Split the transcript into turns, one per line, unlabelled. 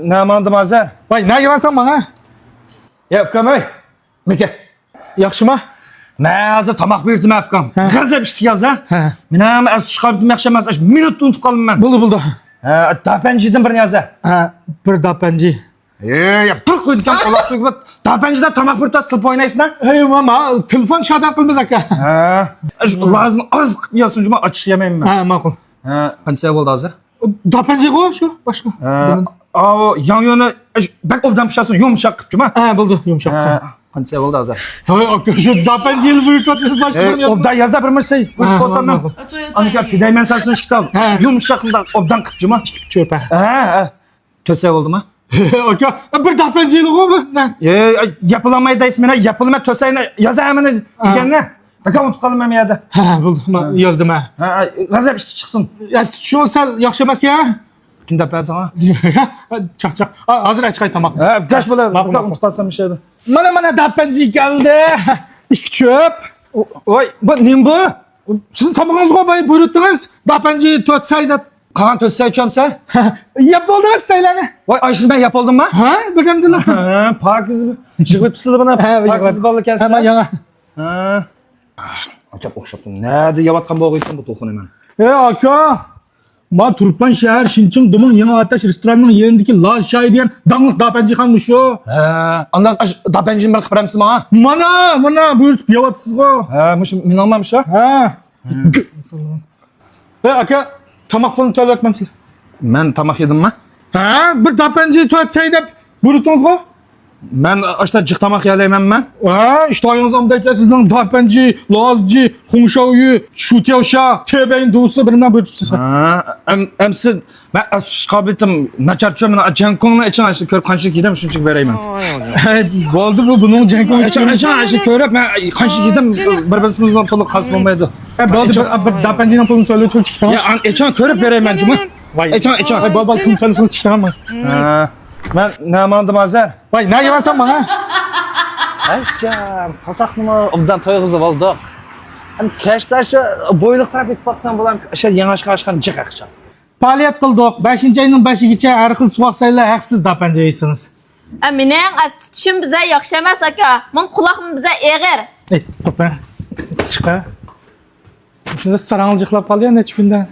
Ne amandım Azar?
Vay ne gelensen bana?
Ya Efkam ey. Meke.
Yaxşıma?
Ne Azar tamak buyurdum Efkam. Gazap iştik Azar. Minam az çıkardım yakşamaz. Minut unutup kaldım ben.
Buldu.
Dapenciydin bir ne Azar?
Bir dapenci.
Ya tık koyduk ya kulak koyduk. Dapenciden tamak buyurdu sılıp oynaysın ha?
Hey mama telefon şadan kılmaz aka.
Lazını az yapıyorsun cuma açık yemeyim ben.
Makul.
Kanser oldu Azar.
Dapenci koy şu başka.
Yan yana bak obdan pişarsın yumuşak cuma.
Buldu yumuşak.
Kanser oldu Azar.
Hey aka şu dapenciyi buyurtmadınız başka.
Obdan yazar bir şey. Olsam ben. Anka pideymen sarsın kitap. Yumuşakında obdan kıp cuma.
Çöpe.
Töse oldu mu?
Aka bir dapenciyi koy mu?
Yapılamayı da ismine yapılma töseyine yazar hemen dikenine. Bakalım tutalım hem yerde.
Buldu yazdım ha.
Gazap işte çıksın.
Yaz tutuşun sen yaxşımas ki ha?
Bütün defa sana.
Çak. Hazır açıkay tamam.
Kaç böyle bakalım tutasam bir şeydi.
Mana dapenci geldi. İki çöp.
Oy bu ne bu?
Sizin tamamınız koy buyurttunuz. Dapenci tutsaydı.
Kaan tösey çömse.
Yapıldınız söylene.
Vay Ayşin ben yapıldım mı?
Ha bakalım.
Pakiz çıkıp tutuldu bana. Pakiz balı kesin.
Hemen yana.
Acaba okşaptım. Nerede yavatkan boğuysun bu tohun hemen.
Aka. Ma Turpan şehir Şinçin Dumun Yeni Ateş restoranının yerindeki Laz Şahi diyen dağlık dapenci kanmış o.
Ondan dapencim ben kıpramsın ha.
Mana buyurt yavatsız o.
Muş min almamış ha.
Aka tamak bunu tuvalet etmemsin.
Ben tamak yedim mi?
Bir dapenci tuvalet sayıda buyurttunuz o.
Ben işte cık tamak yerleyemem ben.
İşte ayınız amdaki sizden dapenci, lazcı, hunşavuyu, şutevşa, tebeyin doğusu birinden buyurtsunuz.
Emsi ben az şikabetim naçarçım ben Cenkong'un için açtı kör kançlık yedim şunçuk vereyim ben.
Oldu bu bunun Cenkong için.
İçin açtı körüp ben kançlık yedim birbirimizden pulu kasım olmaydı.
Oldu bir dapencinin pulunu tuvalet pulu çıktı.
Ya için körüp vereyim ben cuma. İçin.
Bal pulunu tuvalet pulu çıktı ama.
Ben ne amandım Azar?
Vay ne gelensen bana?
Aycan pasaklı mı? Obdan toy kızı olduk. Hani keştaşı boyluk taraf et baksan bulan aşağı yanaşka aşkan cık akşam.
Faaliyet kıldık. 5. ayının 5'i her xil suvaksayla haksız dapenceysiniz.
Menen az tutuşum bize yakşamaz aka. Mun kulağım bize eğer.
Topa. Çıka. Şimdi sarangılcıkla palya ne çipinden.